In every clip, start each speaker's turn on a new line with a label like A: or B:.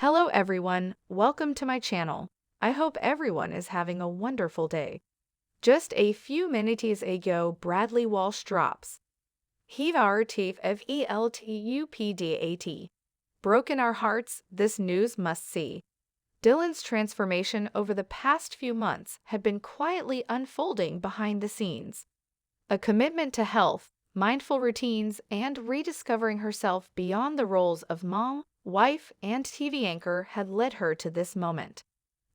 A: Hello everyone, welcome to my channel. I hope everyone is having a wonderful day. Just a few minutes ago, Bradley Walsh drops. Heave our teeth of ELTUPDAT. Broken our hearts, this news must see. Dylan's transformation over the past few months had been quietly unfolding behind the scenes. A commitment to health, mindful routines, and rediscovering herself beyond the roles of mom, wife, and TV anchor had led her to this moment.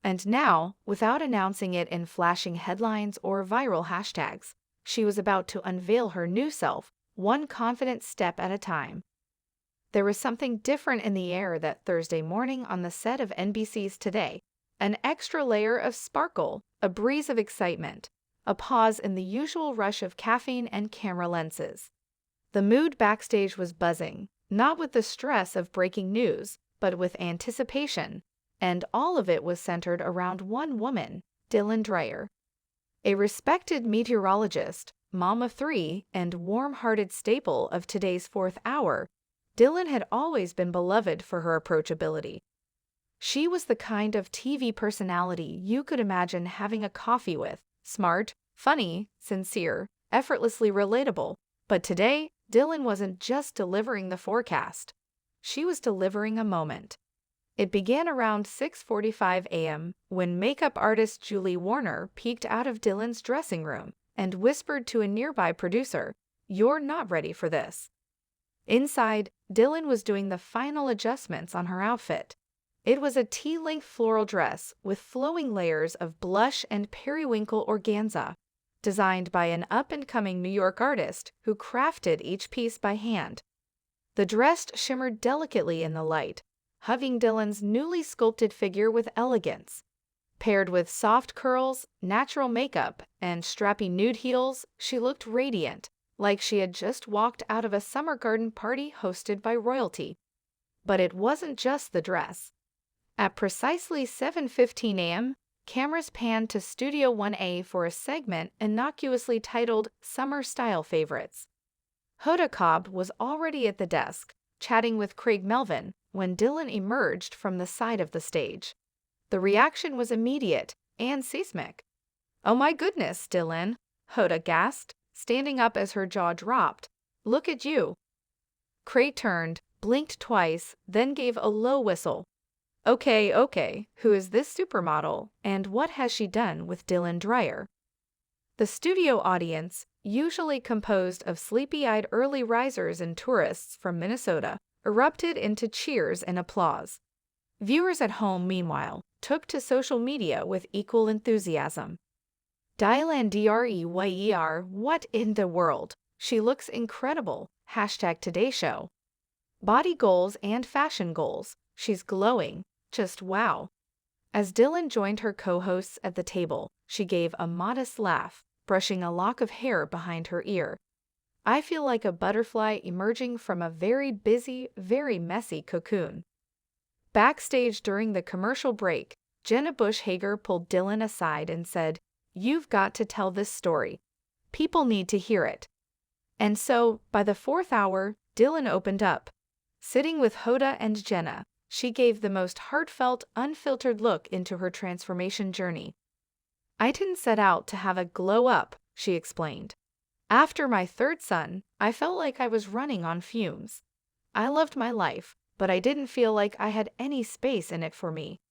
A: And now, without announcing it in flashing headlines or viral hashtags, she was about to unveil her new self, one confident step at a time. There was something different in the air that Thursday morning on the set of NBC's Today, an extra layer of sparkle, a breeze of excitement, a pause in the usual rush of caffeine and camera lenses. The mood backstage was buzzing, not with the stress of breaking news, but with anticipation, and all of it was centered around one woman, Dreyer. A respected meteorologist, mom of three, and warm-hearted staple of today's fourth hour, Dylan had always been beloved for her approachability. She was the kind of TV personality you could imagine having a coffee with, smart, funny, sincere, effortlessly relatable. But today, Dylan wasn't just delivering the forecast. She was delivering a moment. It began around 6:45 a.m. when makeup artist Julie Warner peeked out of Dylan's dressing room and whispered to a nearby producer, "You're not ready for this." Inside, Dylan was doing the final adjustments on her outfit. It was a tea-length floral dress with flowing layers of blush and periwinkle organza, designed by an up-and-coming New York artist who crafted each piece by hand. The dress shimmered delicately in the light, hugging Dylan's newly sculpted figure with elegance. Paired with soft curls, natural makeup, and strappy nude heels, she looked radiant, like she had just walked out of a summer garden party hosted by royalty. But it wasn't just the dress. At precisely 7:15 a.m., cameras panned to Studio 1A for a segment innocuously titled Summer Style Favorites. Hoda Kotb was already at the desk, chatting with Craig Melvin, when Dylan emerged from the side of the stage. The reaction was immediate and seismic. "Oh my goodness, Dylan," Hoda gasped, standing up as her jaw dropped. "Look at you." Craig turned, blinked twice, then gave a low whistle. Okay, who is this supermodel, and what has she done with Dylan Dreyer?" The studio audience, usually composed of sleepy-eyed early risers and tourists from Minnesota, erupted into cheers and applause. Viewers at home, meanwhile, took to social media with equal enthusiasm. Dylan Dreyer, what in the world? She looks incredible. #Today Show. Body goals and fashion goals. She's glowing. Just wow. As Dylan joined her co-hosts at the table, she gave a modest laugh, brushing a lock of hair behind her ear. "I feel like a butterfly emerging from a very busy, very messy cocoon." Backstage during the commercial break, Jenna Bush Hager pulled Dylan aside and said, "You've got to tell this story. People need to hear it." And so, by the fourth hour, Dylan opened up. Sitting with Hoda and Jenna, she gave the most heartfelt, unfiltered look into her transformation journey. "I didn't set out to have a glow up," she explained. "After my third son, I felt like I was running on fumes. I loved my life, but I didn't feel like I had any space in it for me."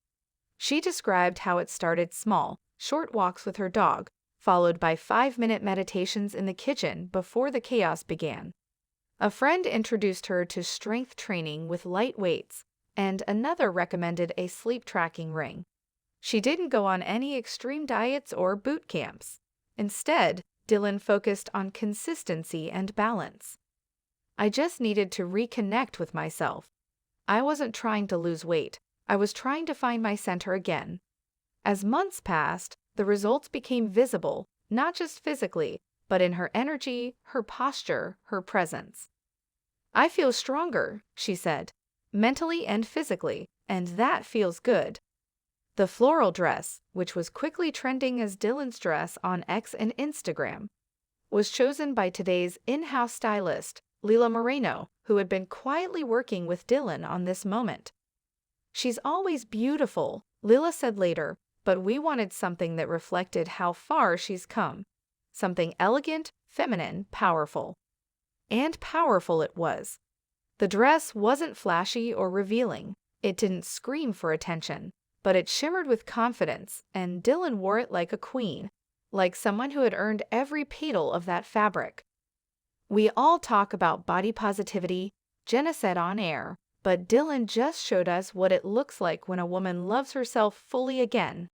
A: She described how it started small, short walks with her dog, followed by 5-minute meditations in the kitchen before the chaos began. A friend introduced her to strength training with light weights, and another recommended a sleep tracking ring. She didn't go on any extreme diets or boot camps. Instead, Dylan focused on consistency and balance. "I just needed to reconnect with myself. I wasn't trying to lose weight. I was trying to find my center again." As months passed, the results became visible, not just physically, but in her energy, her posture, her presence. "I feel stronger," she said, "mentally and physically, and that feels good." The floral dress, which was quickly trending as Dylan's dress on X and Instagram, was chosen by today's in-house stylist, Lila Moreno, who had been quietly working with Dylan on this moment. She's always beautiful, Lila said later, but we wanted something that reflected how far she's come. Something elegant, feminine, powerful. And powerful it was. The dress wasn't flashy or revealing. It didn't scream for attention, but it shimmered with confidence, and Dylan wore it like a queen, like someone who had earned every petal of that fabric. We all talk about body positivity, Jenna said on air, but Dylan just showed us what it looks like when a woman loves herself fully again.